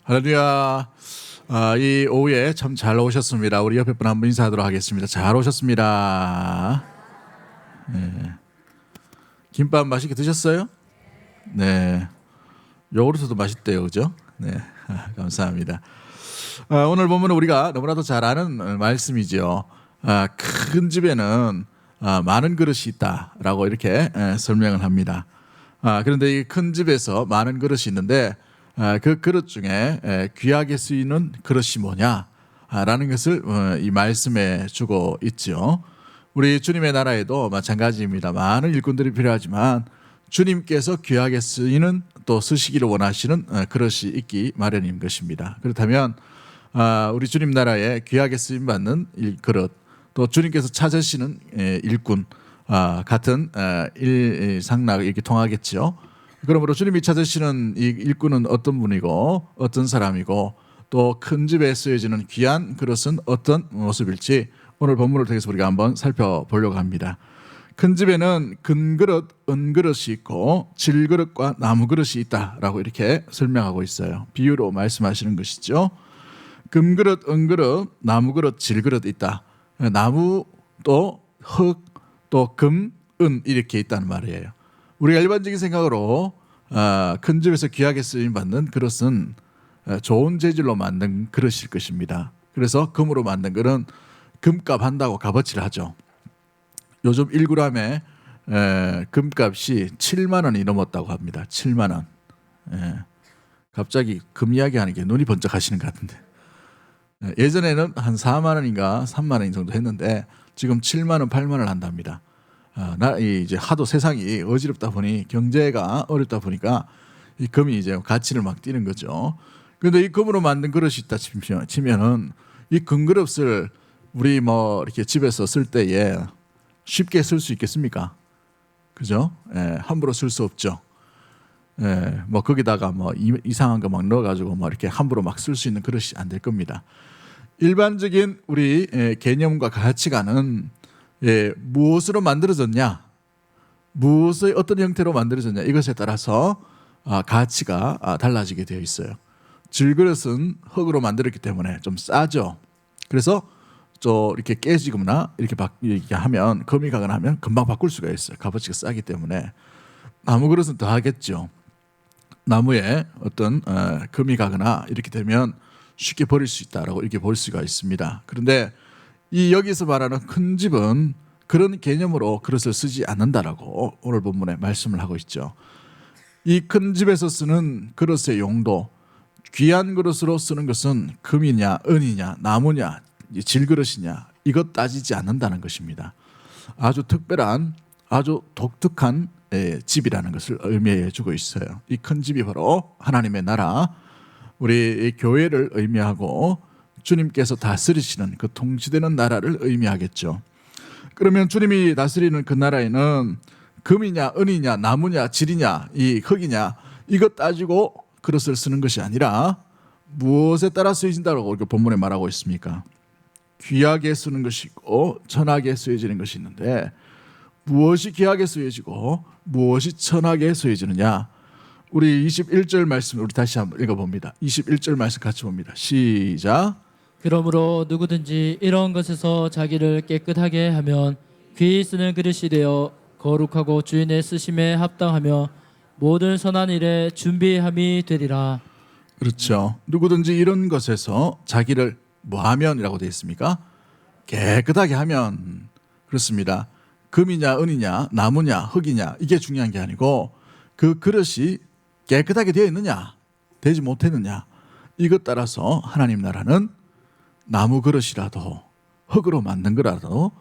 할렐루야. 이 오후에 참 잘 오셨습니다. 우리 옆에 분 한번 인사하도록 하겠습니다. 잘 오셨습니다. 네. 김밥 맛있게 드셨어요? 네. 요구르트도 맛있대요, 그죠? 네. 감사합니다. 오늘 보면 우리가 너무나도 잘 아는 말씀이죠. 큰 집에는 많은 그릇이 있다라고 이렇게 설명을 합니다. 그런데 이 큰 집에서 많은 그릇이 있는데 그 그릇 중에 귀하게 쓰이는 그릇이 뭐냐라는 것을 이 말씀에 주고 있죠. 우리 주님의 나라에도 마찬가지입니다. 많은 일꾼들이 필요하지만 주님께서 귀하게 쓰이는 또 쓰시기를 원하시는 그릇이 있기 마련인 것입니다. 그렇다면 우리 주님 나라에 귀하게 쓰임 받는 그릇, 또 주님께서 찾으시는 일꾼 같은 일상락 이렇게 통하겠죠. 그러므로 주님이 찾으시는 이 일꾼은 어떤 분이고 어떤 사람이고 또 큰 집에 쓰여지는 귀한 그릇은 어떤 모습일지 오늘 본문을 통해서 우리가 한번 살펴보려고 합니다. 큰 집에는 금그릇, 은그릇이 있고 질그릇과 나무그릇이 있다라고 이렇게 설명하고 있어요. 비유로 말씀하시는 것이죠. 금그릇, 은그릇, 나무그릇, 질그릇 있다. 나무 또 흙, 또 금, 은 이렇게 있다는 말이에요. 우리가 일반적인 생각으로 큰 집에서 귀하게 쓰임받는 그릇은 좋은 재질로 만든 그릇일 것입니다. 그래서 금으로 만든 그릇은 금값 한다고 값어치를 하죠. 요즘 1g에 금값이 7만 원이 넘었다고 합니다. 7만 원. 갑자기 금 이야기 하는 게 눈이 번쩍하시는 것 같은데. 예전에는 한 4만 원인가 3만 원 정도 했는데 지금 7만 원, 8만 원 한답니다. 이제 하도 세상이 어지럽다 보니 경제가 어렵다 보니까 이 금이 이제 가치를 막 띄는 거죠. 그런데 이 금으로 만든 그릇이 있다 치면은 이 금그릇을 우리 뭐 이렇게 집에서 쓸 때에 쉽게 쓸 수 있겠습니까? 그죠? 함부로 쓸 수 없죠. 뭐 거기다가 뭐 이상한 거 막 넣어가지고 뭐 이렇게 함부로 막 쓸 수 있는 그릇이 안 될 겁니다. 일반적인 우리 개념과 가치관은 무엇으로 만들어졌냐, 무엇의 어떤 형태로 만들어졌냐 이것에 따라서 가치가 달라지게 되어 있어요. 질그릇은 흙으로 만들었기 때문에 좀 싸죠. 그래서 또 이렇게 깨지거나 이렇게 하면 금이 가거나 하면 금방 바꿀 수가 있어요. 값어치가 싸기 때문에. 나무 그릇은 더 하겠죠. 나무에 어떤 금이 가거나 이렇게 되면 쉽게 버릴 수 있다라고 이렇게 볼 수가 있습니다. 그런데 이 여기서 말하는 큰 집은 그런 개념으로 그릇을 쓰지 않는다라고 오늘 본문에 말씀을 하고 있죠. 이 큰 집에서 쓰는 그릇의 용도, 귀한 그릇으로 쓰는 것은 금이냐, 은이냐, 나무냐, 질그릇이냐 이것 따지지 않는다는 것입니다. 아주 특별한, 아주 독특한 집이라는 것을 의미해 주고 있어요. 이 큰 집이 바로 하나님의 나라, 우리 교회를 의미하고 주님께서 다스리시는 그 통치되는 나라를 의미하겠죠. 그러면 주님이 다스리는 그 나라에는 금이냐, 은이냐, 나무냐, 질이냐, 이 흙이냐 이것 따지고 그릇을 쓰는 것이 아니라 무엇에 따라 쓰여진다고 이렇게 본문에 말하고 있습니까? 귀하게 쓰는 것이 있고 천하게 쓰여지는 것이 있는데 무엇이 귀하게 쓰여지고 무엇이 천하게 쓰여지느냐? 우리 21절 말씀을 우리 다시 한번 읽어봅니다. 21절 말씀 같이 봅니다. 시작. 그러므로 누구든지 이런 것에서 자기를 깨끗하게 하면 귀히 쓰는 그릇이 되어 거룩하고 주인의 쓰심에 합당하며 모든 선한 일에 준비함이 되리라. 그렇죠. 누구든지 이런 것에서 자기를 뭐하면이라고 되어 있습니까? 깨끗하게 하면. 그렇습니다. 금이냐, 은이냐, 나무냐, 흙이냐 이게 중요한 게 아니고 그 그릇이 깨끗하게 되어 있느냐, 되지 못했느냐 이것 따라서 하나님 나라는 나무 그릇이라도 흙으로 만든 거라도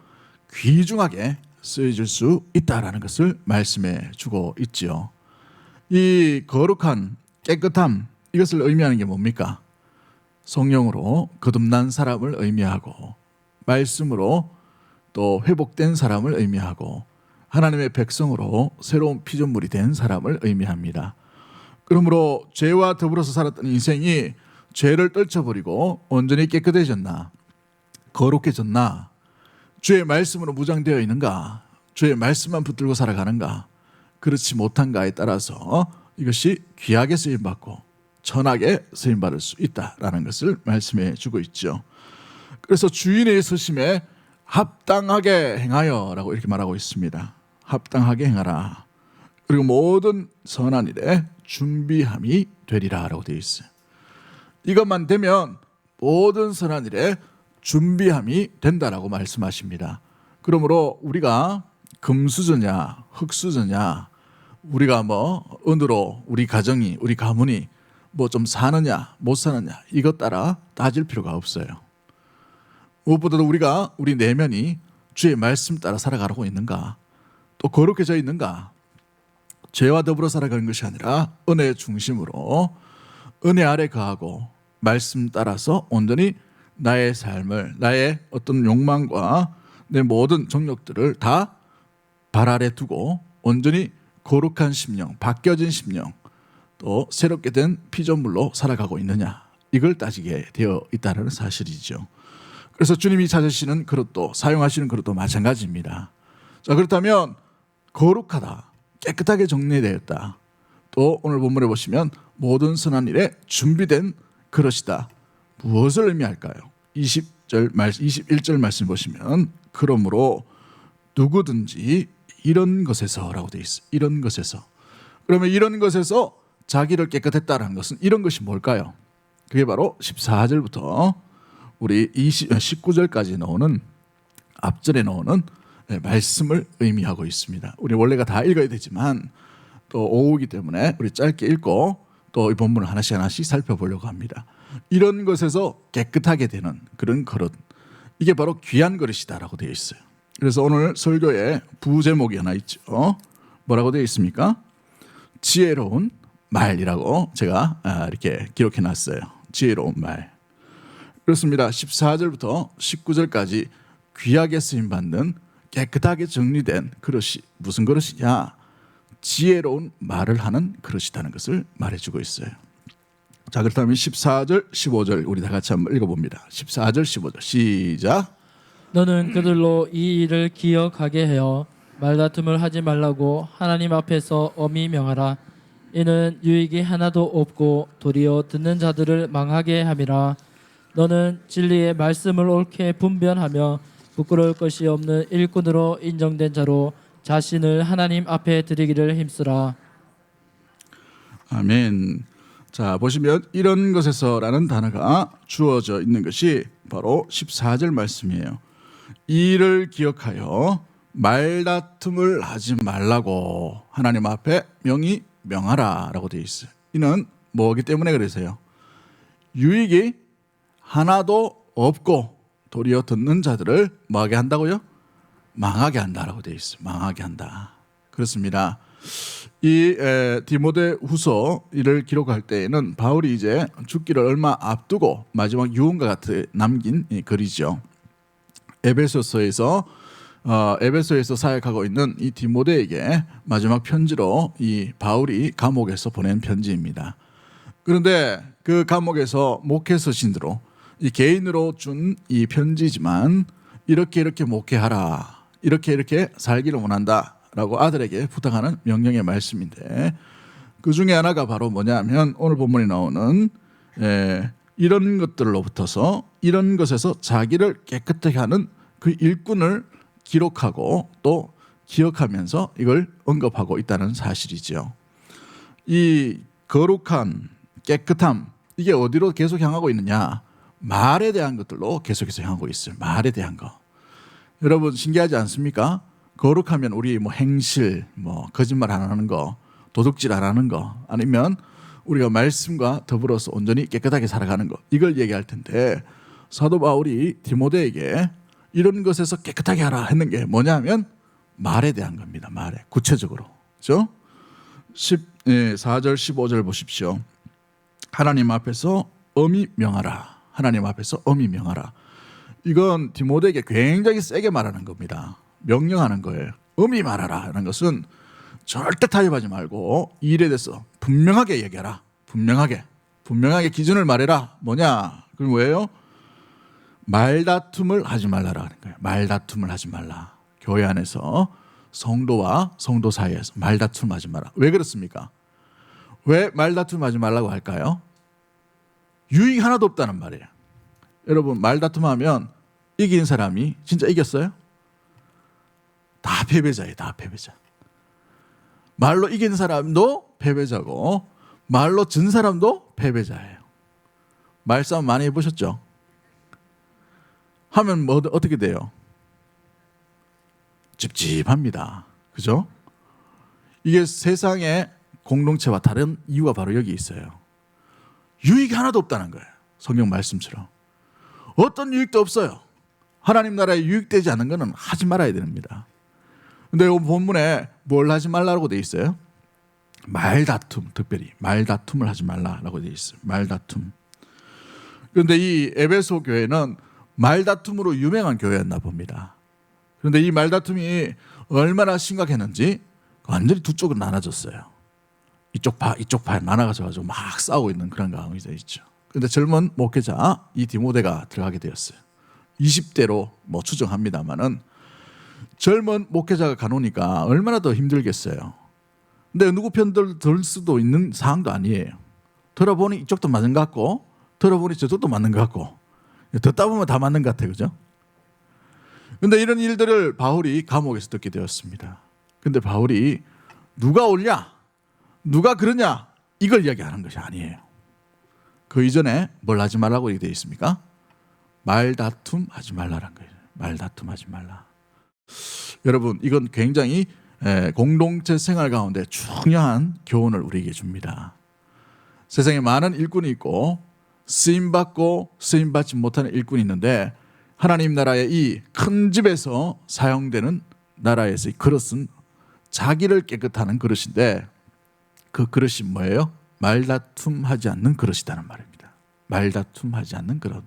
귀중하게 쓰여질 수 있다라는 것을 말씀해 주고 있지요. 이 거룩한 깨끗함 이것을 의미하는 게 뭡니까? 성령으로 거듭난 사람을 의미하고 말씀으로 또 회복된 사람을 의미하고 하나님의 백성으로 새로운 피조물이 된 사람을 의미합니다. 그러므로 죄와 더불어서 살았던 인생이 죄를 떨쳐버리고 온전히 깨끗해졌나, 거룩해졌나, 주의 말씀으로 무장되어 있는가, 주의 말씀만 붙들고 살아가는가, 그렇지 못한가에 따라서 이것이 귀하게 쓰임받고 천하게 쓰임 받을 수 있다라는 것을 말씀해 주고 있죠. 그래서 주인의 쓰심에 합당하게 행하여라고 이렇게 말하고 있습니다. 합당하게 행하라. 그리고 모든 선한 일에 준비함이 되리라라고 되어 있어요. 이것만 되면 모든 선한 일에 준비함이 된다라고 말씀하십니다. 그러므로 우리가 금수저냐 흙수저냐, 우리가 뭐 은으로 우리 가정이 우리 가문이 뭐 좀 사느냐 못 사느냐 이것 따라 따질 필요가 없어요. 무엇보다도 우리가 우리 내면이 주의 말씀 따라 살아가고 있는가, 또 거룩해져 있는가, 죄와 더불어 살아가는 것이 아니라 은혜 중심으로 은혜 아래 거하고 말씀 따라서 온전히 나의 삶을, 나의 어떤 욕망과 내 모든 정욕들을 다 발 아래 두고 온전히 거룩한 심령, 바뀌어진 심령, 또 새롭게 된 피조물로 살아가고 있느냐, 이걸 따지게 되어 있다는 사실이죠. 그래서 주님이 찾으시는 그릇도, 사용하시는 그릇도 마찬가지입니다. 자, 그렇다면 거룩하다, 깨끗하게 정리되었다, 또 오늘 본문에 보시면 모든 선한 일에 준비된 그릇이다. 무엇을 의미할까요? 21절 말씀 보시면 그러므로 누구든지 이런 것에서라고 되어 있어요. 이런 것에서. 그러면 이런 것에서 자기를 깨끗했다는 것은 이런 것이 뭘까요? 그게 바로 14절부터 우리 19절까지 나오는, 앞절에 나오는 말씀을 의미하고 있습니다. 우리 원래가 다 읽어야 되지만 또 오후이기 때문에 우리 짧게 읽고 또 이 본문을 하나씩 하나씩 살펴보려고 합니다. 이런 것에서 깨끗하게 되는 그런 그릇, 이게 바로 귀한 그릇이다라고 되어 있어요. 그래서 오늘 설교에 부제목이 하나 있죠. 뭐라고 되어 있습니까? 지혜로운 말이라고 제가 이렇게 기록해 놨어요. 지혜로운 말. 그렇습니다. 14절부터 19절까지 귀하게 쓰임받는 깨끗하게 정리된 그릇이 무슨 그릇이냐? 지혜로운 말을 하는 그릇이라는 것을 말해주고 있어요. 자, 그렇다면 14절, 15절 우리 다 같이 한번 읽어봅니다. 14절, 15절 시작. 너는 그들로 이 일을 기억하게 하여 말다툼을 하지 말라고 하나님 앞에서 엄히 명하라. 이는 유익이 하나도 없고 도리어 듣는 자들을 망하게 함이라. 너는 진리의 말씀을 옳게 분별하며 부끄러울 것이 없는 일꾼으로 인정된 자로 자신을 하나님 앞에 드리기를 힘쓰라. 아멘. 자, 보시면 이런 것에서라는 단어가 주어져 있는 것이 바로 14절 말씀이에요. 이를 기억하여 말다툼을 하지 말라고 하나님 앞에 명히 명하라 라고 되어 있어요. 이는 뭐기 때문에 그러세요? 유익이 하나도 없고 도리어 듣는 자들을 뭐하게 한다고요? 망하게 한다라고 되어 있어요. 망하게 한다. 그렇습니다. 이 디모데 후서 이를 기록할 때에는 바울이 이제 죽기를 얼마 앞두고 마지막 유언과 같이 남긴 이 글이죠. 에베소서에서 사역하고 있는 이 디모데에게 마지막 편지로 이 바울이 감옥에서 보낸 편지입니다. 그런데 그 감옥에서 목회 서신으로 이 개인으로 준 이 편지지만 이렇게 목회하라, 이렇게 살기를 원한다라고 아들에게 부탁하는 명령의 말씀인데, 그 중에 하나가 바로 뭐냐면 오늘 본문에 나오는 이런 것들로부터서, 이런 것에서 자기를 깨끗하게 하는 그 일꾼을 기록하고 또 기억하면서 이걸 언급하고 있다는 사실이죠. 이 거룩함, 깨끗함, 이게 어디로 계속 향하고 있느냐? 말에 대한 것들로 계속해서 향하고 있어요. 말에 대한 거. 여러분 신기하지 않습니까? 거룩하면 우리 뭐 행실, 뭐 거짓말 안 하는 거, 도둑질 안 하는 거, 아니면 우리가 말씀과 더불어서 온전히 깨끗하게 살아가는 거, 이걸 얘기할 텐데 사도 바울이 디모데에게 이런 것에서 깨끗하게 하라 했는 게 뭐냐면 말에 대한 겁니다. 말에 구체적으로. 그렇죠? 14절 15절 보십시오. 하나님 앞에서 엄히 명하라. 하나님 앞에서 엄히 명하라. 이건 디모데에게 굉장히 세게 말하는 겁니다. 명령하는 거예요. 엄히 말하라 하는 것은 절대 타협하지 말고 이 일에 대해서 분명하게 얘기하라. 분명하게 기준을 말해라. 뭐냐? 그럼 뭐예요? 말다툼을 하지 말라라는 거예요. 말다툼을 하지 말라. 교회 안에서 성도와 성도 사이에서 말다툼 하지 마라. 왜 그렇습니까? 왜 말다툼 하지 말라고 할까요? 유익이 하나도 없다는 말이에요. 여러분 말다툼하면 이긴 사람이 진짜 이겼어요? 다 패배자예요. 다 패배자. 말로 이긴 사람도 패배자고 말로 진 사람도 패배자예요. 말싸움 많이 해보셨죠? 하면 뭐 어떻게 돼요? 찝찝합니다. 그죠? 이게 세상의 공동체와 다른 이유가 바로 여기 있어요. 유익이 하나도 없다는 거예요. 성경 말씀처럼. 어떤 유익도 없어요. 하나님 나라에 유익되지 않는 것은 하지 말아야 됩니다. 근데 이 본문에 뭘 하지 말라고 돼 있어요? 말다툼, 특별히 말다툼을 하지 말라라고 돼 있어요. 말다툼. 그런데 이 에베소 교회는 말다툼으로 유명한 교회였나 봅니다. 그런데 이 말다툼이 얼마나 심각했는지 완전히 두 쪽으로 나눠졌어요. 이쪽 파 나눠가지고 막 싸우고 있는 그런 상황이 되어 있죠. 그런데 젊은 목회자 이 디모데가 들어가게 되었어요. 20대로 뭐 추정합니다만은 젊은 목회자가 가놓으니까 얼마나 더 힘들겠어요. 근데 누구 편들 들 수도 있는 상황도 아니에요. 들어보니 이쪽도 맞는 것 같고 들어보니 저쪽도 맞는 것 같고 듣다 보면 다 맞는 것 같아요. 그죠? 근데 이런 일들을 바울이 감옥에서 듣게 되었습니다. 근데 바울이 누가 옳냐? 누가 그러냐? 이걸 이야기하는 것이 아니에요. 그 이전에 뭘 하지 말라고 되어 있습니까? 말다툼 하지 말라는 거예요. 말다툼 하지 말라. 여러분 이건 굉장히 공동체 생활 가운데 중요한 교훈을 우리에게 줍니다. 세상에 많은 일꾼이 있고 쓰임받고 쓰임받지 못하는 일꾼이 있는데 하나님 나라의 이 큰 집에서 사용되는 나라에서 이 그릇은 자기를 깨끗하는 그릇인데 그 그릇이 뭐예요? 말다툼하지 않는 그릇이라는 말입니다. 말다툼하지 않는 그릇.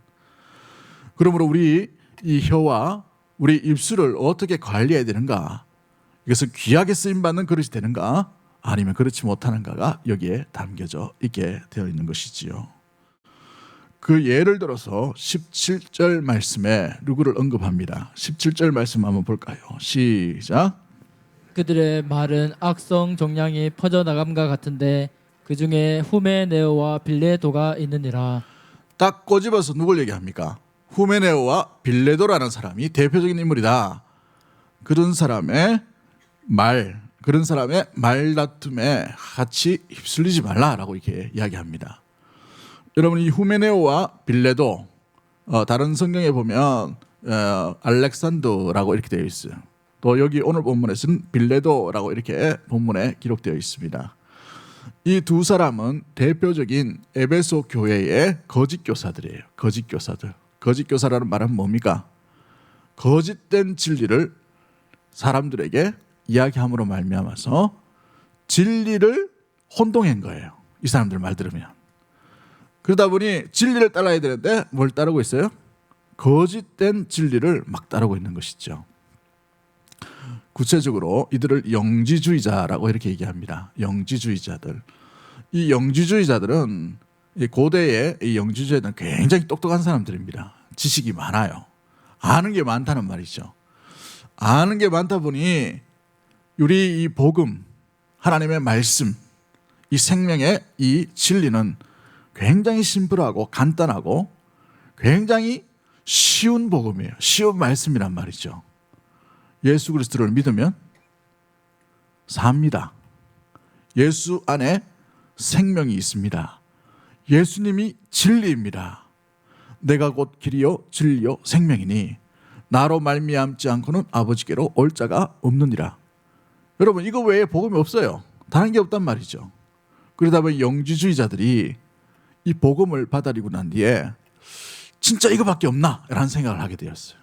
그러므로 우리 이 혀와 우리 입술을 어떻게 관리해야 되는가? 이것은 귀하게 쓰임받는 그릇이 되는가? 아니면 그렇지 못하는가가 여기에 담겨져 있게 되어 있는 것이지요. 그 예를 들어서 17절 말씀에 누구를 언급합니다. 17절 말씀 한번 볼까요? 시작. 그들의 말은 악성 종양이 퍼져나감과 같은데 그 중에 후메네오와 빌레도가 있느니라. 딱 꼬집어서 누굴 얘기합니까? 후메네오와 빌레도라는 사람이 대표적인 인물이다. 그런 사람의 말다툼에 같이 휩쓸리지 말라라고 이렇게 이야기합니다. 여러분 이 후메네오와 빌레도 다른 성경에 보면 알렉산더라고 이렇게 되어 있어요. 또 여기 오늘 본문에서는 빌레도라고 이렇게 본문에 기록되어 있습니다. 이 두 사람은 대표적인 에베소 교회의 거짓 교사들이에요. 거짓 교사들. 거짓 교사라는 말은 뭡니까? 거짓된 진리를 사람들에게 이야기함으로 말미암아서 진리를 혼동한 거예요. 이 사람들 말 들으면. 그러다 보니 진리를 따라야 되는데 뭘 따르고 있어요? 거짓된 진리를 막 따르고 있는 것이죠. 구체적으로 이들을 영지주의자라고 이렇게 얘기합니다. 영지주의자들. 이 영지주의자들은 고대의 이 영지주의자들은 굉장히 똑똑한 사람들입니다. 지식이 많아요. 아는 게 많다는 말이죠. 아는 게 많다 보니 우리 이 복음, 하나님의 말씀, 이 생명의 이 진리는 굉장히 심플하고 간단하고 굉장히 쉬운 복음이에요. 쉬운 말씀이란 말이죠. 예수 그리스도를 믿으면 삽니다. 예수 안에 생명이 있습니다. 예수님이 진리입니다. 내가 곧 길이요 진리요 생명이니 나로 말미암지 않고는 아버지께로 올 자가 없느니라. 여러분 이거 외에 복음이 없어요. 다른 게 없단 말이죠. 그러다 보니 영지주의자들이 이 복음을 받아들이고 난 뒤에 진짜 이거밖에 없나? 라는 생각을 하게 되었어요.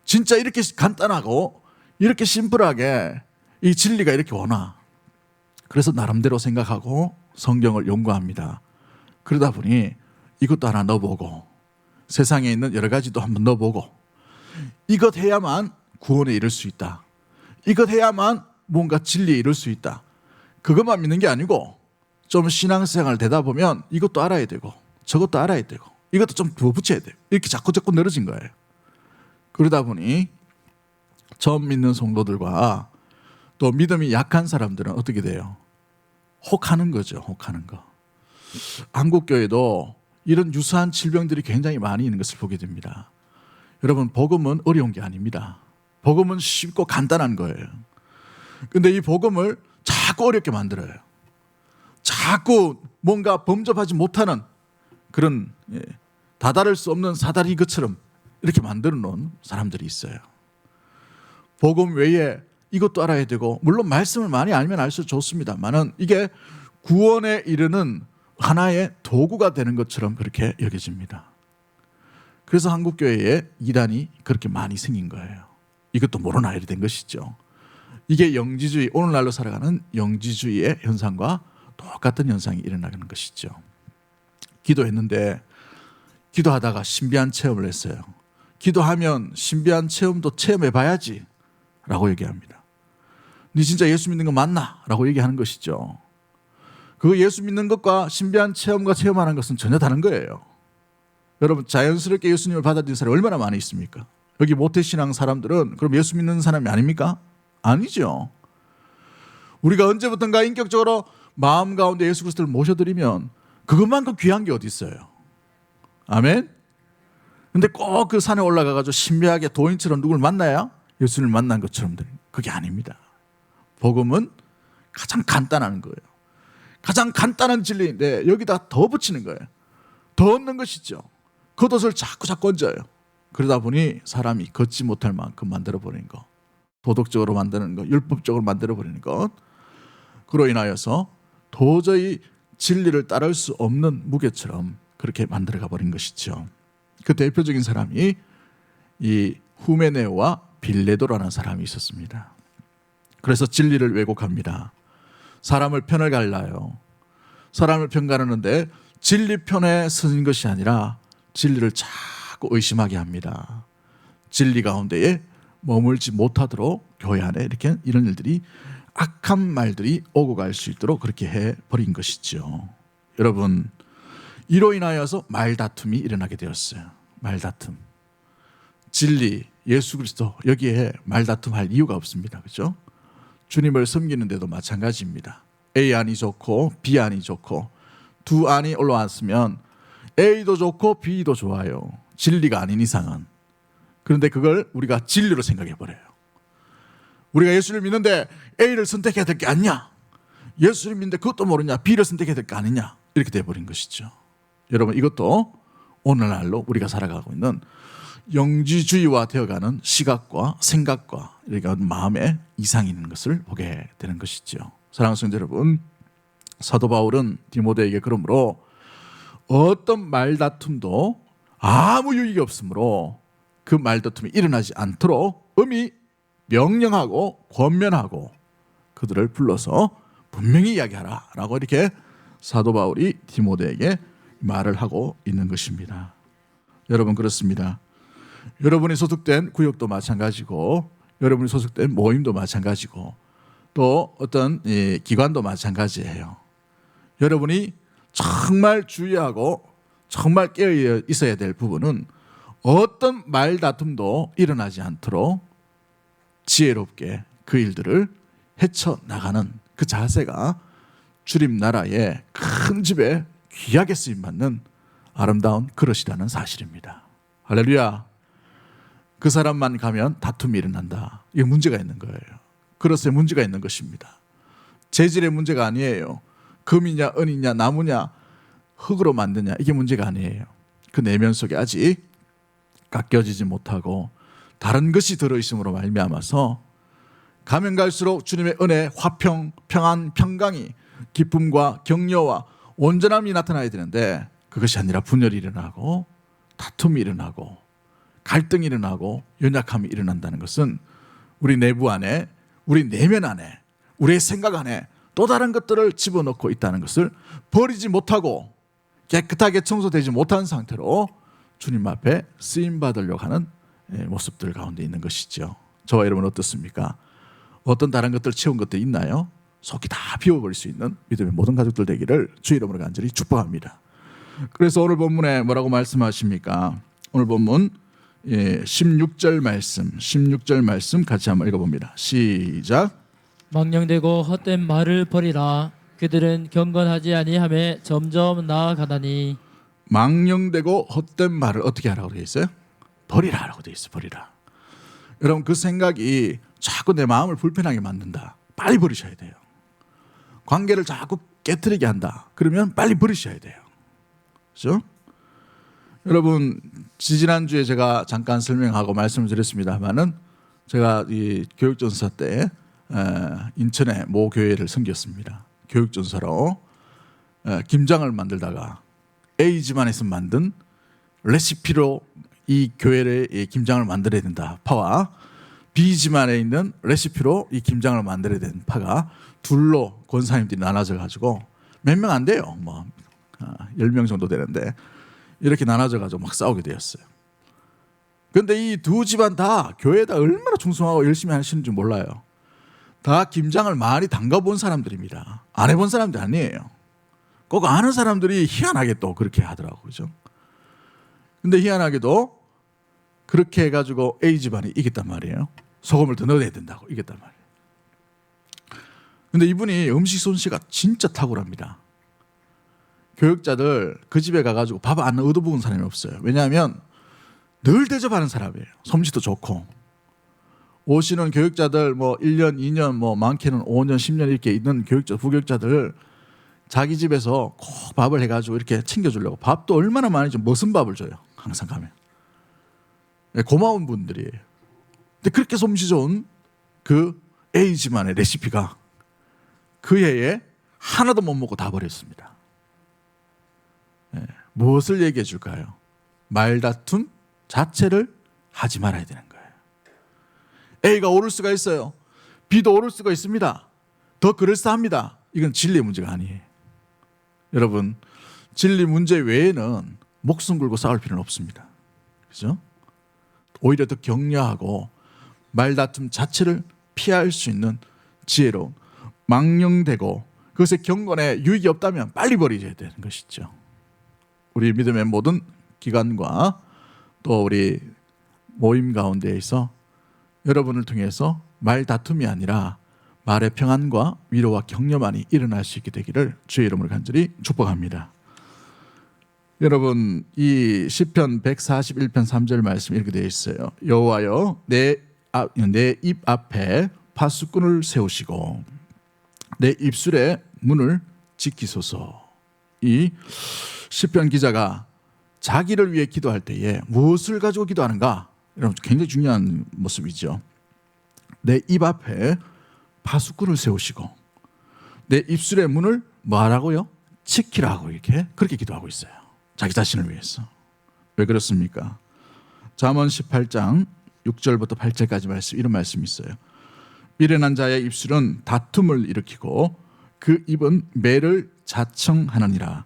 진짜 이렇게 간단하고 이렇게 심플하게 이 진리가 이렇게 오나? 그래서 나름대로 생각하고 성경을 연구합니다. 그러다 보니 이것도 하나 넣어보고 세상에 있는 여러 가지도 한번 넣어보고 이것 해야만 구원에 이를 수 있다. 이것 해야만 뭔가 진리에 이를 수 있다. 그것만 믿는 게 아니고 좀 신앙생활 되다 보면 이것도 알아야 되고 저것도 알아야 되고 이것도 좀 더 붙여야 돼요. 이렇게 자꾸 늘어진 거예요. 그러다 보니 처음 믿는 성도들과 또 믿음이 약한 사람들은 어떻게 돼요? 혹하는 거죠. 혹하는 거. 한국교회도 이런 유사한 질병들이 굉장히 많이 있는 것을 보게 됩니다. 여러분, 복음은 어려운 게 아닙니다. 복음은 쉽고 간단한 거예요. 근데 이 복음을 자꾸 어렵게 만들어요. 자꾸 뭔가 범접하지 못하는 그런 다다를 수 없는 사다리 것처럼 이렇게 만들어 놓은 사람들이 있어요. 복음 외에 이것도 알아야 되고, 물론 말씀을 많이 알면 알수록 좋습니다만은 이게 구원에 이르는 하나의 도구가 되는 것처럼 그렇게 여겨집니다. 그래서 한국교회에 이단이 그렇게 많이 생긴 거예요. 이것도 모르나 이렇게 된 것이죠. 이게 영지주의, 오늘날로 살아가는 영지주의의 현상과 똑같은 현상이 일어나는 것이죠. 기도했는데 기도하다가 신비한 체험을 했어요. 기도하면 신비한 체험도 체험해봐야지 라고 얘기합니다. 네 진짜 예수 믿는 거 맞나? 라고 얘기하는 것이죠. 그 예수 믿는 것과 신비한 체험과 체험하는 것은 전혀 다른 거예요. 여러분, 자연스럽게 예수님을 받아들인 사람이 얼마나 많이 있습니까? 여기 모태신앙 사람들은 그럼 예수 믿는 사람이 아닙니까? 아니죠. 우리가 언제부턴가 인격적으로 마음 가운데 예수 그리스도를 모셔드리면 그것만큼 귀한 게 어디 있어요? 아멘? 근데 꼭 그 산에 올라가가지고 신비하게 도인처럼 누굴 만나야 예수님을 만난 것처럼 되는, 그게 아닙니다. 복음은 가장 간단한 거예요. 가장 간단한 진리인데 여기다 더 붙이는 거예요. 더 얻는 것이죠. 겉옷을 자꾸 얹어요. 그러다 보니 사람이 걷지 못할 만큼 만들어버리는 것, 도덕적으로 만드는 것, 율법적으로 만들어버리는 것, 그로 인하여서 도저히 진리를 따를 수 없는 무게처럼 그렇게 만들어가 버린 것이죠. 그 대표적인 사람이 이 후메네오와 빌레도라는 사람이 있었습니다. 그래서 진리를 왜곡합니다. 사람을 편을 갈라요. 사람을 편가르는데 진리 편에 서는 것이 아니라 진리를 자꾸 의심하게 합니다. 진리 가운데에 머물지 못하도록 교회 안에 이렇게 이런 일들이, 악한 말들이 오고 갈 수 있도록 그렇게 해버린 것이죠. 여러분, 이로 인하여서 말다툼이 일어나게 되었어요. 말다툼. 진리, 예수 그리스도, 여기에 말다툼 할 이유가 없습니다. 그렇죠? 주님을 섬기는데도 마찬가지입니다. A 안이 좋고 B 안이 좋고 두 안이 올라왔으면 A도 좋고 B도 좋아요. 진리가 아닌 이상은. 그런데 그걸 우리가 진리로 생각해 버려요. 우리가 예수를 믿는데 A를 선택해야 될 게 아니냐, 예수를 믿는데 그것도 모르냐, B를 선택해야 될 게 아니냐, 이렇게 돼버린 것이죠. 여러분, 이것도 오늘날로 우리가 살아가고 있는 영지주의화 되어가는 시각과 생각과 이렇게 마음의 이상이 있는 것을 보게 되는 것이죠. 사랑하는 성도 여러분, 사도 바울은 디모데에게 그러므로 어떤 말다툼도 아무 유익이 없으므로 그 말다툼이 일어나지 않도록 엄히 명령하고 권면하고 그들을 불러서 분명히 이야기하라 라고 이렇게 사도 바울이 디모데에게 말을 하고 있는 것입니다. 여러분, 그렇습니다. 여러분이 소속된 구역도 마찬가지고 여러분이 소속된 모임도 마찬가지고 또 어떤 기관도 마찬가지예요. 여러분이 정말 주의하고 정말 깨어 있어야 될 부분은 어떤 말다툼도 일어나지 않도록 지혜롭게 그 일들을 헤쳐나가는 그 자세가 주님 나라의 큰 집에 귀하게 쓰임받는 아름다운 그릇이라는 사실입니다. 할렐루야. 그 사람만 가면 다툼이 일어난다. 이게 문제가 있는 거예요. 그릇에 문제가 있는 것입니다. 재질의 문제가 아니에요. 금이냐 은이냐 나무냐 흙으로 만드냐, 이게 문제가 아니에요. 그 내면 속에 아직 깎여지지 못하고 다른 것이 들어있음으로 말미암아서 가면 갈수록 주님의 은혜, 화평, 평안, 평강이 기쁨과 격려와 온전함이 나타나야 되는데 그것이 아니라 분열이 일어나고 다툼이 일어나고 갈등이 일어나고 연약함이 일어난다는 것은 우리 내부 안에, 우리 내면 안에, 우리의 생각 안에 또 다른 것들을 집어넣고 있다는 것을 버리지 못하고 깨끗하게 청소되지 못한 상태로 주님 앞에 쓰임받으려고 하는 모습들 가운데 있는 것이죠. 저와 여러분 어떻습니까? 어떤 다른 것들 채운 것들 있나요? 속이 다 비워버릴 수 있는 믿음의 모든 가족들 되기를 주의 이름으로 간절히 축복합니다. 그래서 오늘 본문에 뭐라고 말씀하십니까? 오늘 본문 16절 말씀 같이 한번 읽어봅니다. 시작. 망령되고 헛된 말을 버리라. 그들은 경건하지 아니함에 점점 나아가다니. 망령되고 헛된 말을 어떻게 하라고 되어 있어요? 버리라라고 되어 있어요. 버리라. 여러분 그 생각이 자꾸 내 마음을 불편하게 만든다. 빨리 버리셔야 돼요. 관계를 자꾸 깨트리게 한다. 그러면 빨리 버리셔야 돼요. 그렇죠? 여러분 지지난주에 제가 잠깐 설명하고 말씀을 드렸습니다만은 제가 이 교육전사 때 인천의 모 교회를 섬겼습니다. 교육전사로 김장을 만들다가 A 집안에서 만든 레시피로 이 교회의 김장을 만들어야 된다 파와 B 집안에 있는 레시피로 이 김장을 만들어야 되는 파가 둘로 권사님들이 나눠져 가지고 몇 명 안 돼요. 뭐 10명 정도 되는데 이렇게 나눠져 가지고 막 싸우게 되었어요. 그런데 이 두 집안 다 교회에다 얼마나 충성하고 열심히 하시는지 몰라요. 다 김장을 많이 담가본 사람들입니다. 안 해본 사람들 아니에요. 꼭 아는 사람들이 희한하게 또 그렇게 하더라고요. 그죠? 근데 희한하게도 그렇게 해가지고 A 집안이 이겼단 말이에요. 소금을 더 넣어야 된다고 이겼단 말이에요. 근데 이분이 음식 솜씨가 진짜 탁월합니다. 교육자들 그 집에 가가지고 밥 안 얻어먹은 사람이 없어요. 왜냐하면 늘 대접하는 사람이에요. 솜씨도 좋고. 오시는 교육자들 뭐 1년, 2년, 뭐 많게는 5년, 10년 이렇게 있는 교육자, 부교육자들 자기 집에서 꼭 밥을 해가지고 이렇게 챙겨주려고 밥도 얼마나 많이 줘. 무슨 밥을 줘요. 항상 가면. 고마운 분들이에요. 근데 그렇게 솜씨 좋은 그 A 집안의 레시피가 그 해에 하나도 못 먹고 다 버렸습니다. 무엇을 얘기해 줄까요? 말다툼 자체를 하지 말아야 되는 거예요. A가 오를 수가 있어요. B도 오를 수가 있습니다. 더 그럴싸합니다. 이건 진리의 문제가 아니에요. 여러분, 진리 문제 외에는 목숨 걸고 싸울 필요는 없습니다. 그죠? 오히려 더 격려하고 말다툼 자체를 피할 수 있는 지혜로운 망령되고 그것의 경건에 유익이 없다면 빨리 버리셔야 되는 것이죠. 우리 믿음의 모든 기관과 또 우리 모임 가운데에서 여러분을 통해서 말다툼이 아니라 말의 평안과 위로와 격려만이 일어날 수 있게 되기를 주의 이름으로 간절히 축복합니다. 여러분 이 시편 141편 3절 말씀 이렇게 되어 있어요. 여호와여 내 입 앞에 파수꾼을 세우시고 내 입술의 문을 지키소서. 이 시편 기자가 자기를 위해 기도할 때에 무엇을 가지고 기도하는가? 여러분 굉장히 중요한 모습이죠. 내 입 앞에 파수꾼을 세우시고 내 입술의 문을 뭐하라고요? 지키라고 이렇게 그렇게 기도하고 있어요. 자기 자신을 위해서. 왜 그렇습니까? 잠언 18장 6절부터 8절까지 말씀 이런 말씀이 있어요. 미련한 자의 입술은 다툼을 일으키고 그 입은 매를 자청하느니라.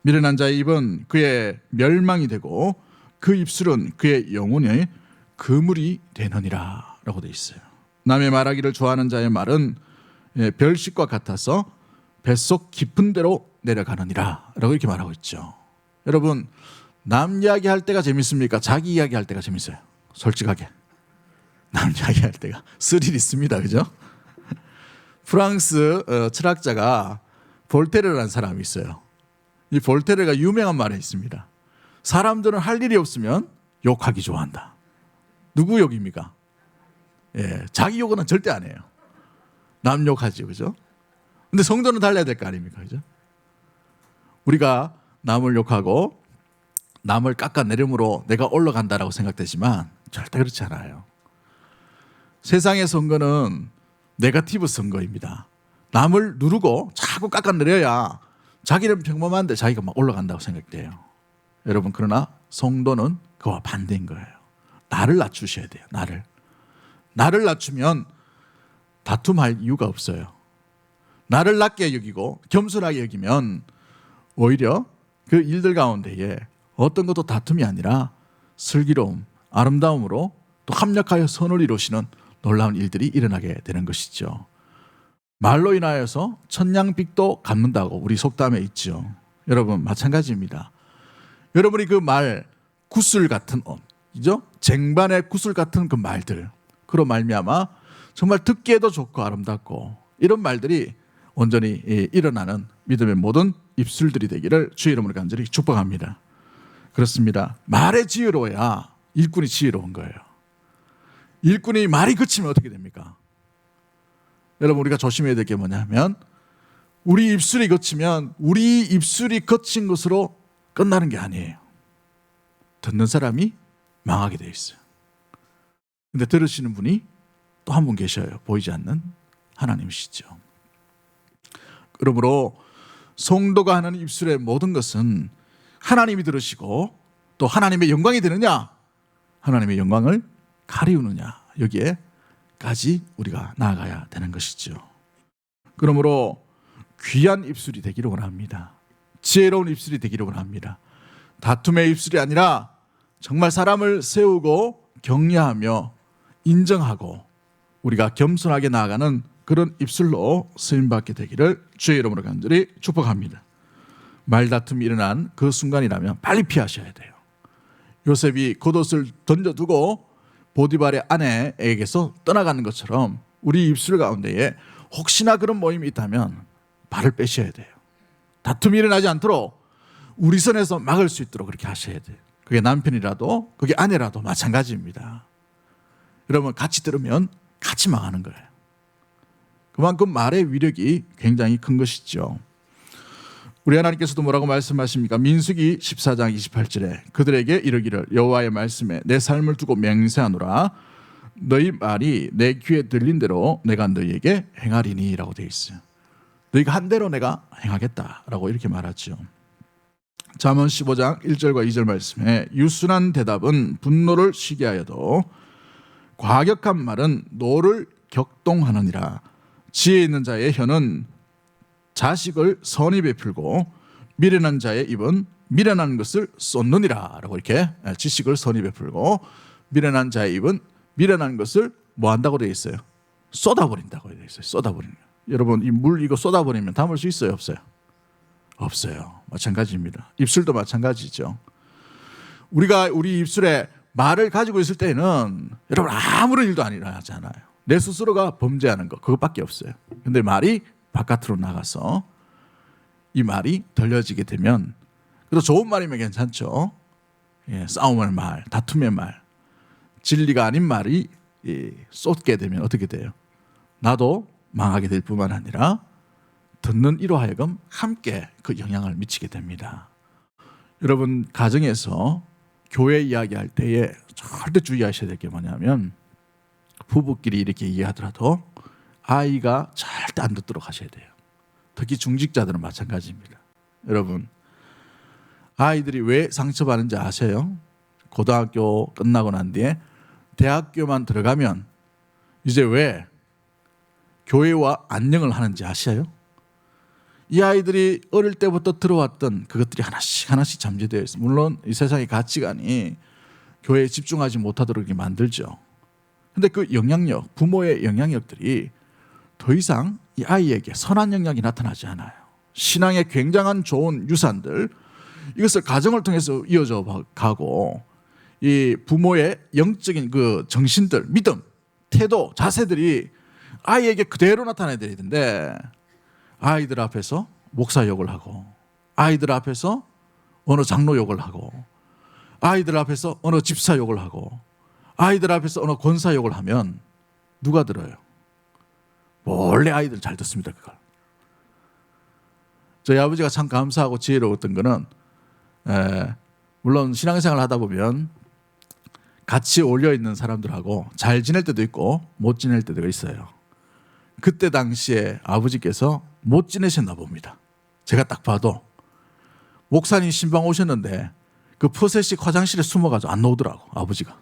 미련한 자의 입은 그의 멸망이 되고 그 입술은 그의 영혼의 그물이 되느니라 라고 되어 있어요. 남의 말하기를 좋아하는 자의 말은 별식과 같아서 뱃속 깊은 데로 내려가느니라 라고 이렇게 말하고 있죠. 여러분 남 이야기할 때가 재밌습니까? 자기 이야기할 때가 재밌어요. 솔직하게 남 이야기할 때가 스릴 있습니다. 그죠? 프랑스 철학자가 볼테르라는 사람이 있어요. 이 볼테르가 유명한 말이 있습니다. 사람들은 할 일이 없으면 욕하기 좋아한다. 누구 욕입니까? 자기 욕은 절대 안 해요. 남 욕하죠. 그죠? 근데 성도는 달라야 될 거 아닙니까? 그죠? 우리가 남을 욕하고 남을 깎아내림으로 내가 올라간다라고 생각되지만 절대 그렇지 않아요. 세상의 선거는 네거티브 선거입니다. 남을 누르고 자꾸 깎아내려야 자기는 평범한데 자기가 막 올라간다고 생각돼요. 여러분 그러나 성도는 그와 반대인 거예요. 나를 낮추셔야 돼요. 나를 낮추면 다툼할 이유가 없어요. 나를 낮게 여기고 겸손하게 여기면 오히려 그 일들 가운데에 어떤 것도 다툼이 아니라 슬기로움, 아름다움으로 또 합력하여 선을 이루시는 놀라운 일들이 일어나게 되는 것이죠. 말로 인하여서 천냥빚도 갚는다고 우리 속담에 있죠. 여러분 마찬가지입니다. 여러분이 그 말 구슬 같은 그죠? 쟁반의 구슬 같은 그 말들 그로 말미암아 정말 듣기에도 좋고 아름답고 이런 말들이 온전히 일어나는 믿음의 모든 입술들이 되기를 주의 이름으로 간절히 축복합니다. 그렇습니다. 말에 지혜로워야 일꾼이 지혜로운 거예요. 일꾼이 말이 그치면 어떻게 됩니까? 여러분, 우리가 조심해야 될 게 뭐냐면 우리 입술이 거치면 우리 입술이 거친 것으로 끝나는 게 아니에요. 듣는 사람이 망하게 돼 있어요. 근데 들으시는 분이 또 한 분 계셔요. 보이지 않는 하나님이시죠. 그러므로 성도가 하는 입술의 모든 것은 하나님이 들으시고 또 하나님의 영광이 되느냐, 하나님의 영광을 가리우느냐, 여기에까지 우리가 나아가야 되는 것이죠. 그러므로 귀한 입술이 되기를 원합니다. 지혜로운 입술이 되기를 원합니다. 다툼의 입술이 아니라 정말 사람을 세우고 격려하며 인정하고 우리가 겸손하게 나아가는 그런 입술로 쓰임받게 되기를 주의 이름으로 간절히 축복합니다. 말다툼이 일어난 그 순간이라면 빨리 피하셔야 돼요. 요셉이 겉옷을 던져두고 보디발의 아내에게서 떠나가는 것처럼 우리 입술 가운데에 혹시나 그런 모임이 있다면 발을 빼셔야 돼요. 다툼이 일어나지 않도록 우리 선에서 막을 수 있도록 그렇게 하셔야 돼요. 그게 남편이라도 그게 아내라도 마찬가지입니다. 여러분, 같이 들으면 같이 망하는 거예요. 그만큼 말의 위력이 굉장히 큰 것이죠. 우리 하나님께서도 뭐라고 말씀하십니까? 민수기 14장 28절에 그들에게 이르기를 여호와의 말씀에 내 삶을 두고 맹세하노라 너희 말이 내 귀에 들린 대로 내가 너희에게 행하리니 라고 되어 있어요. 너희가 한 대로 내가 행하겠다라고 이렇게 말하죠. 잠언 15장 1절과 2절 말씀에 유순한 대답은 분노를 쉬게 하여도 과격한 말은 노를 격동하느니라. 지혜 있는 자의 혀는 자식을 선히 베풀고 미련한 자의 입은 미련한 것을 쏟느니라 라고 이렇게 지식을 선히 베풀고 미련한 자의 입은 미련한 것을 뭐 한다고 되어 있어요? 쏟아버린다고 되어 있어요. 쏟아버리는. 여러분, 이 물 이거 쏟아버리면 담을 수 있어요? 없어요? 없어요. 마찬가지입니다. 입술도 마찬가지죠. 우리가 우리 입술에 말을 가지고 있을 때는 여러분 아무런 일도 안 일어나잖아요. 내 스스로가 범죄하는 것 그것밖에 없어요. 근데 말이 바깥으로 나가서 이 말이 들려지게 되면, 그래도 좋은 말이면 괜찮죠. 싸움의 말, 다툼의 말, 진리가 아닌 말이 쏟게 되면 어떻게 돼요? 나도 망하게 될 뿐만 아니라 듣는 이로 하여금 함께 그 영향을 미치게 됩니다. 여러분, 가정에서 교회 이야기할 때에 절대 주의하셔야 될 게 뭐냐면 부부끼리 이렇게 이해하더라도 아이가 절대 안 듣도록 하셔야 돼요. 특히 중직자들은 마찬가지입니다. 여러분, 아이들이 왜 상처받는지 아세요? 고등학교 끝나고 난 뒤에 대학교만 들어가면 이제 왜 교회와 안녕을 하는지 아셔요? 이 아이들이 어릴 때부터 들어왔던 그것들이 하나씩 하나씩 잠재되어 있어요. 물론 이 세상의 가치관이 교회에 집중하지 못하도록 이렇게 만들죠. 근데 그 영향력, 부모의 영향력들이 더 이상 이 아이에게 선한 영향이 나타나지 않아요. 신앙의 굉장한 좋은 유산들, 이것을 가정을 통해서 이어져 가고 이 부모의 영적인 그 정신들, 믿음, 태도, 자세들이 아이에게 그대로 나타나야 되는데 아이들 앞에서 목사 욕을 하고 아이들 앞에서 어느 장로 욕을 하고 아이들 앞에서 어느 집사 욕을 하고 아이들 앞에서 어느 권사 욕을 하면 누가 들어요? 원래 아이들 잘 듣습니다. 그걸. 저희 아버지가 참 감사하고 지혜로웠던 거는 물론 신앙생활을 하다 보면 같이 어울려 있는 사람들하고 잘 지낼 때도 있고 못 지낼 때도 있어요. 그때 당시에 아버지께서 못 지내셨나 봅니다. 제가 딱 봐도 목사님 신방 오셨는데 그 퍼세식 화장실에 숨어가지고 안 나오더라고, 아버지가.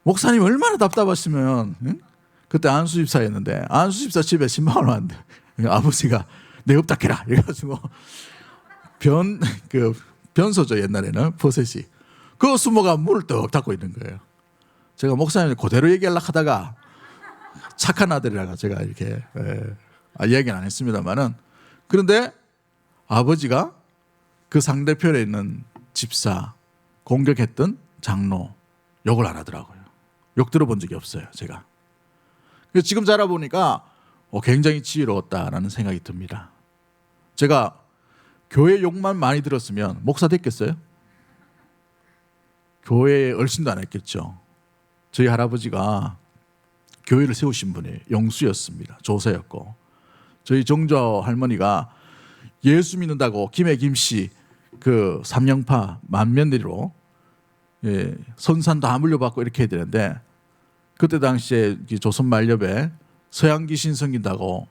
목사님 얼마나 답답하시면, 응? 그때 안수 집사였는데 안수 집사 집에 신방을 왔는데 아버지가 내 업닥해라 이래가지고 변소죠, 옛날에는 퍼세식. 그 숨어가 문을 떡 닫고 있는 거예요. 제가 목사님 그대로 얘기하려고 하다가 착한 아들이라고 제가 이렇게 이야기는 안 했습니다만은, 그런데 아버지가 그 상대편에 있는 집사, 공격했던 장로 욕을 안 하더라고요. 욕 들어본 적이 없어요, 제가. 그래서 지금 자라보니까 굉장히 지혜로웠다라는 생각이 듭니다. 제가 교회 욕만 많이 들었으면 목사 됐겠어요? 교회에 얼씬도 안 했겠죠. 저희 할아버지가 교회를 세우신 분이 영수였습니다. 조세였고, 저희 정조 할머니가 예수 믿는다고 김해 김씨 그 삼령파 만면대로 선산 다 물려받고 이렇게 해야 되는데, 그때 당시에 조선 말렵에 서양 귀신 섬긴다고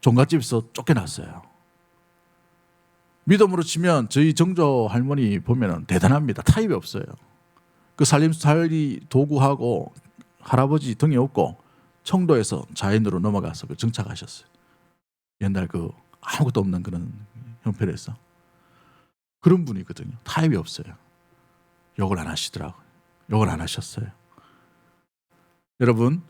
종갓집에서 쫓겨났어요. 믿음으로 치면 저희 정조 할머니 보면은 대단합니다. 타입이 없어요. 그 살림살이 도구하고 할아버지 등에 업고 청도에서 자연으로 넘어가서 그 정착하셨어요. 옛날 그 아무것도 없는 그런 형편에서. 그런 분이거든요. 타입이 없어요. 욕을 안 하시더라고요. 욕을 안 하셨어요. 여러분,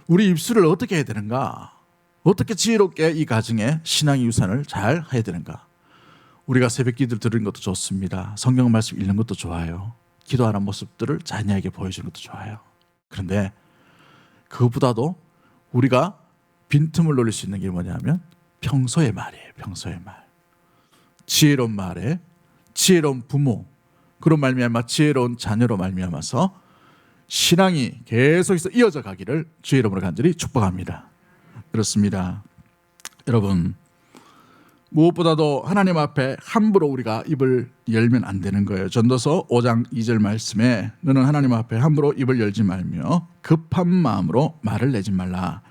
우리 입술을 어떻게 해야 되는가? 어떻게 지혜롭게 이 가정에 신앙의 유산을 잘 해야 되는가? 우리가 새벽기도 들은 것도 좋습니다. 성경 말씀 읽는 것도 좋아요. 기도하는 모습들을 자녀에게 보여주는 것도 좋아요. 그런데 그것보다도 우리가 빈틈을 노릴 수 있는 게 뭐냐면 평소의 말이에요. 평소의 말. 지혜로운 말에 지혜로운 부모, 그런 말미암아 지혜로운 자녀로 말미암아서 신앙이 계속해서 이어져 가기를 주의 이름으로 간절히 축복합니다. 그렇습니다. 여러분, 무엇보다도 하나님 앞에 함부로 우리가 입을 열면 안 되는 거예요. 전도서 5장 2절 말씀에 너는 하나님 앞에 함부로 입을 열지 말며 급한 마음으로 말을 내지 말라.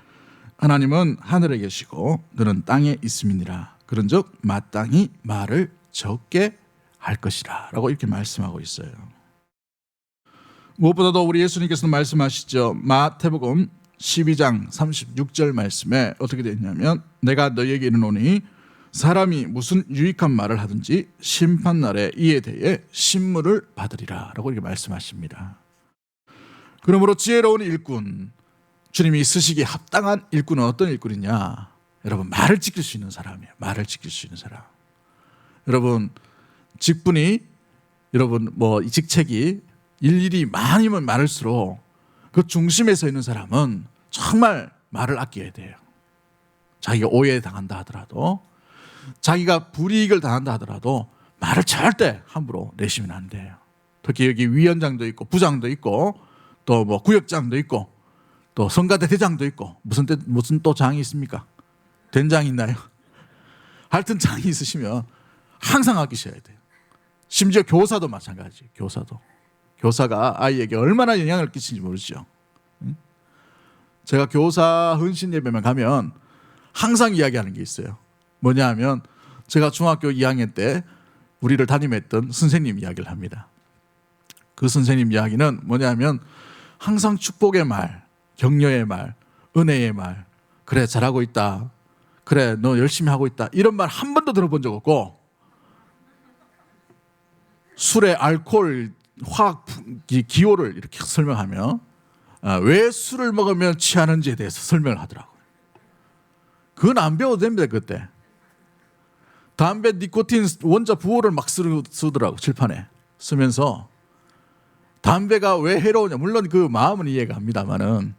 하나님은 하늘에 계시고 너는 땅에 있음이니라. 그런즉 마땅히 말을 적게 할 것이라 라고 이렇게 말씀하고 있어요. 무엇보다도 우리 예수님께서는 말씀하시죠. 마태복음 12장 36절 말씀에 어떻게 되어 있냐면 내가 너희에게 이르노니 사람이 무슨 유익한 말을 하든지 심판날에 이에 대해 신문을 받으리라 라고 이렇게 말씀하십니다. 그러므로 지혜로운 일꾼, 주님이 쓰시기에 합당한 일꾼은 어떤 일꾼이냐? 여러분, 말을 지킬 수 있는 사람이에요. 말을 지킬 수 있는 사람. 여러분, 직분이, 여러분 이 직책이 일일이 많으면 많을수록 그 중심에 서 있는 사람은 정말 말을 아껴야 돼요. 자기가 오해당한다 하더라도, 자기가 불이익을 당한다 하더라도 말을 절대 함부로 내시면 안 돼요. 특히 여기 위원장도 있고 부장도 있고 또 구역장도 있고 또 성가대 대장도 있고 무슨 또 장이 있습니까? 된장이 있나요? 하여튼 장이 있으시면 항상 아끼셔야 돼요. 심지어 교사도 마찬가지. 교사가 아이에게 얼마나 영향을 끼치는지 모르죠. 제가 교사 헌신 예배만 가면 항상 이야기하는 게 있어요. 뭐냐 하면 제가 중학교 2학년 때 우리를 담임했던 선생님 이야기를 합니다. 그 선생님 이야기는 뭐냐 하면 항상 축복의 말, 격려의 말, 은혜의 말, 그래 잘하고 있다, 그래 너 열심히 하고 있다, 이런 말 한 번도 들어본 적 없고, 술의 알코올 화학 기호를 이렇게 설명하며 왜 술을 먹으면 취하는지에 대해서 설명을 하더라고요. 그건 안 배워도 됩니다. 그때 담배 니코틴 원자 부호를 막 쓰더라고. 칠판에 쓰면서 담배가 왜 해로우냐, 물론 그 마음은 이해가 합니다만은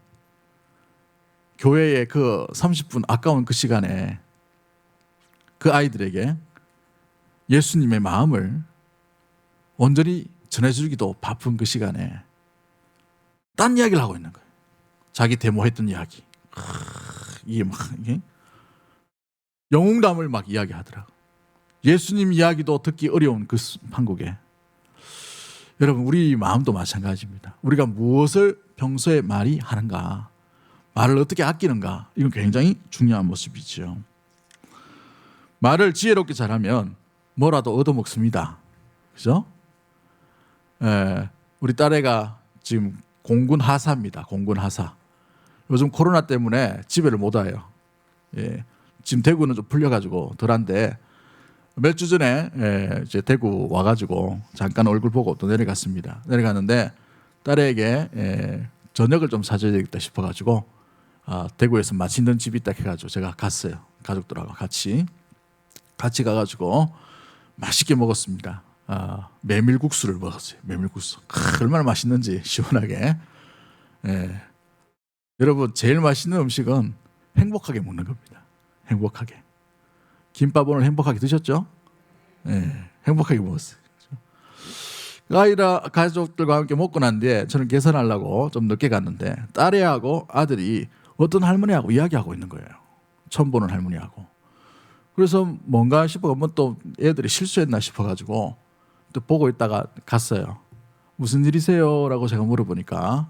교회의 그 30분 아까운 그 시간에 그 아이들에게 예수님의 마음을 온전히 전해주기도 바쁜 그 시간에 딴 이야기를 하고 있는 거예요. 자기 데모했던 이야기, 이게 영웅담을 막 이야기하더라고. 예수님 이야기도 듣기 어려운 그 한국에. 여러분, 우리 마음도 마찬가지입니다. 우리가 무엇을 평소에 말이 하는가, 말을 어떻게 아끼는가, 이건 굉장히 중요한 모습이죠. 말을 지혜롭게 잘하면 뭐라도 얻어먹습니다. 그죠? 우리 딸애가 지금 공군 하사입니다. 공군 하사. 요즘 코로나 때문에 집에를 못 와요. 지금 대구는 좀 풀려가지고 덜한데 몇 주 전에 이제 대구 와가지고 잠깐 얼굴 보고 또 내려갔습니다. 내려갔는데 딸에게 저녁을 좀 사줘야 되겠다 싶어가지고 대구에서 맛있는 집이 있다 해가지고 제가 갔어요. 가족들하고 같이 가가지고 맛있게 먹었습니다. 메밀국수를 먹었어요. 메밀국수. 얼마나 맛있는지 시원하게. 여러분, 제일 맛있는 음식은 행복하게 먹는 겁니다. 행복하게. 김밥 오늘 행복하게 드셨죠? 행복하게 먹었어요. 아이라 가족들과 함께 먹고 난 뒤에 저는 계산하려고 좀 늦게 갔는데 딸애하고 아들이 어떤 할머니하고 이야기하고 있는 거예요. 처음 보는 할머니하고. 그래서 뭔가 싶어 한번 또 애들이 실수했나 싶어가지고 또 보고 있다가 갔어요. 무슨 일이세요? 라고 제가 물어보니까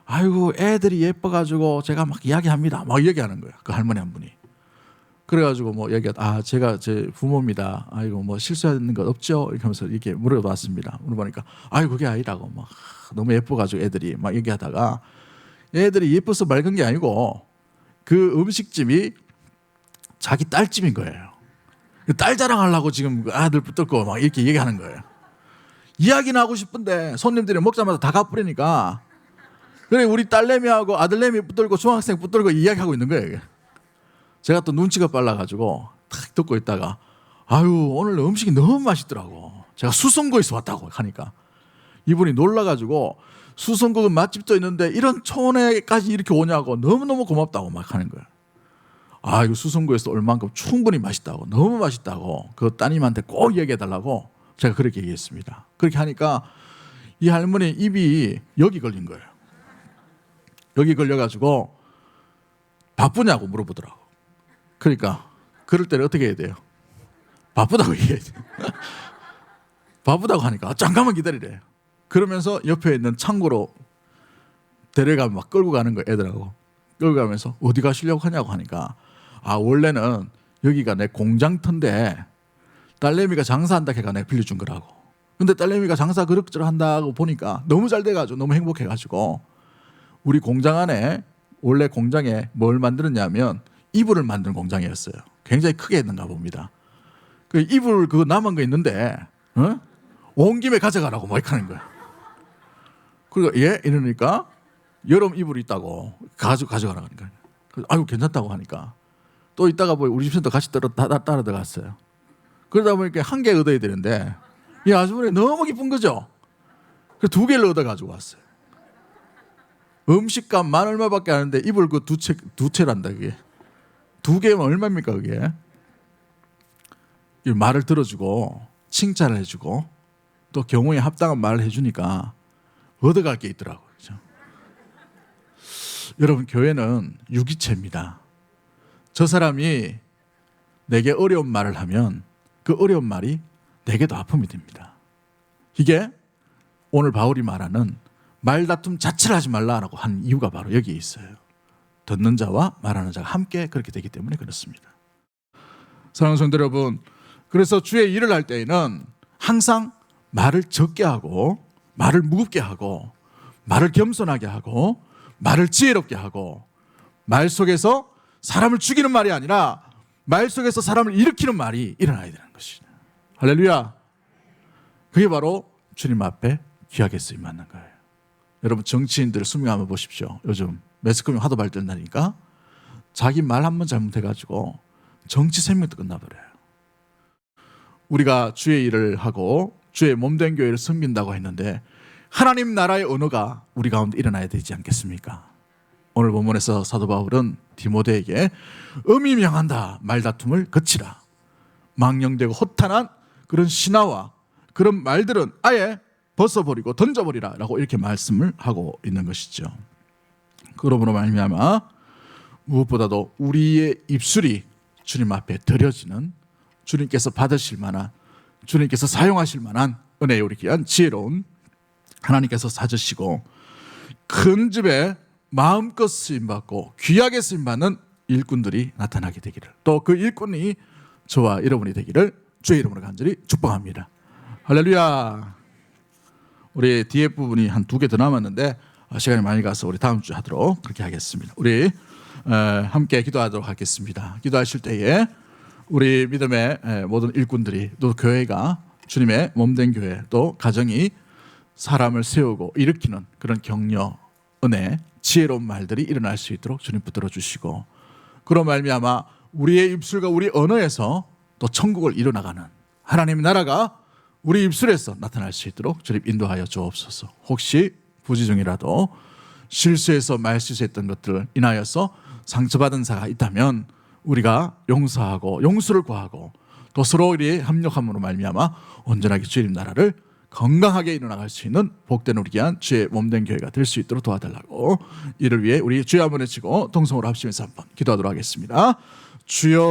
아이고 애들이 예뻐가지고 제가 막 이야기합니다. 막 얘기하는 거예요. 그 할머니 한 분이. 그래가지고 뭐 얘기하다 제가 제 부모입니다. 아이고 뭐 실수하는 것 없죠? 이렇게 하면서 이렇게 물어봤습니다. 물어보니까 아이고 그게 아니라고 막 너무 예뻐가지고 애들이 막 얘기하다가 애들이 예뻐서 맑은 게 아니고 그 음식집이 자기 딸집인 거예요. 딸 자랑하려고 지금 아들 붙들고 막 이렇게 얘기하는 거예요. 이야기는 하고 싶은데 손님들이 먹자마자 다 갚으려니까 그래 우리 딸내미하고 아들내미 붙들고 중학생 붙들고 이야기하고 있는 거예요. 제가 또 눈치가 빨라가지고 탁 듣고 있다가 아유 오늘 음식이 너무 맛있더라고. 제가 수성구에서 왔다고 하니까 이분이 놀라가지고 수성구는 맛집도 있는데 이런 촌에까지 이렇게 오냐고 너무너무 고맙다고 막 하는 거예요. 아 이거 수성구에서 올 만큼 충분히 맛있다고 너무 맛있다고 그 따님한테 꼭 얘기해달라고 제가 그렇게 얘기했습니다. 그렇게 하니까 이 할머니 입이 여기 걸린 거예요. 여기 걸려가지고 바쁘냐고 물어보더라고. 그러니까 그럴 때는 어떻게 해야 돼요? 바쁘다고 얘기해야지. 바쁘다고 하니까 잠깐만 기다리래. 그러면서 옆에 있는 창고로 데려가면 막 끌고 가는 거예요. 애들하고 끌고 가면서 어디 가시려고 하냐고 하니까 아 원래는 여기가 내 공장터인데 딸내미가 장사한다 해가 내가 빌려준 거라고. 근데 딸내미가 장사 그럭저럭 한다고 보니까 너무 잘 돼가지고 너무 행복해가지고 우리 공장 안에 원래 공장에 뭘 만들었냐면 이불을 만드는 공장이었어요. 굉장히 크게 했는가 봅니다. 그 이불 그거 남은 거 있는데 온 김에 가져가라고 막 이렇게 하는 거야. 그리고 예? 이러니까 여름 이불이 있다고 가져가라고 하는 거야. 아이고 괜찮다고 하니까 또 이따가 뭐 우리 집에서 같이 따라 들어갔어요. 그러다 보니까 한 개 얻어야 되는데 이 아주머니 너무 기쁜 거죠. 그래서 2개를 얻어가지고 왔어요. 음식값 만 얼마밖에 안 하는데 이불 그 두 채란다 그게. 2개면 얼마입니까 그게? 말을 들어주고 칭찬을 해주고 또 경우에 합당한 말을 해주니까 얻어갈 게 있더라고요. 그렇죠? 여러분 교회는 유기체입니다. 저 사람이 내게 어려운 말을 하면 그 어려운 말이 내게도 아픔이 됩니다. 이게 오늘 바울이 말하는 말다툼 자체를 하지 말라라고 한 이유가 바로 여기에 있어요. 듣는 자와 말하는 자가 함께 그렇게 되기 때문에 그렇습니다. 사랑하는 성도 여러분, 그래서 주의 일을 할 때에는 항상 말을 적게 하고 말을 무겁게 하고 말을 겸손하게 하고 말을 지혜롭게 하고 말 속에서 사람을 죽이는 말이 아니라 말 속에서 사람을 일으키는 말이 일어나야 되는 것이죠. 할렐루야. 그게 바로 주님 앞에 귀하게 쓰임 받는 거예요. 여러분 정치인들 수명 한번 보십시오. 요즘 매스컴이 하도 발전하니까 자기 말 한 번 잘못해가지고 정치 생명도 끝나버려요. 우리가 주의 일을 하고 주의 몸된 교회를 섬긴다고 했는데 하나님 나라의 언어가 우리 가운데 일어나야 되지 않겠습니까? 오늘 본문에서 사도 바울은 디모데에게 음이 명한다 말다툼을 거치라. 망령되고 허탄한 그런 신화와 그런 말들은 아예 벗어버리고 던져버리라 라고 이렇게 말씀을 하고 있는 것이죠. 그러므로 말미암아 무엇보다도 우리의 입술이 주님 앞에 드려지는 주님께서 받으실 만한 주님께서 사용하실 만한 은혜에 우리 귀한 지혜로운 하나님께서 사주시고 큰 집에 마음껏 쓰임받고 귀하게 쓰임받는 일꾼들이 나타나게 되기를 또 그 일꾼이 저와 여러분이 되기를 주의 이름으로 간절히 축복합니다. 할렐루야. 우리 뒤에 부분이 한 2개 더 남았는데 시간이 많이 가서 우리 다음 주에 하도록 그렇게 하겠습니다. 우리 함께 기도하도록 하겠습니다. 기도하실 때에 우리 믿음의 모든 일꾼들이 또 교회가 주님의 몸된 교회 또 가정이 사람을 세우고 일으키는 그런 격려, 은혜, 지혜로운 말들이 일어날 수 있도록 주님 붙들어 주시고 그런 말미암아 우리의 입술과 우리 언어에서 또 천국을 이뤄나가는 하나님의 나라가 우리 입술에서 나타날 수 있도록 주님 인도하여 주옵소서. 혹시 부지 중이라도 실수해서 말실수했던 것들을 인하여서 상처받은 자가 있다면 우리가 용서하고 용서를 구하고 또 서로 우리의 합력함으로 말미암아 온전하게 주님 나라를 건강하게 일어나갈 수 있는 복된 우리 귀한 주의 몸된 교회가 될 수 있도록 도와달라고 이를 위해 우리 주여 한번 외치고 동성으로 합심해서 한번 기도하도록 하겠습니다. 주여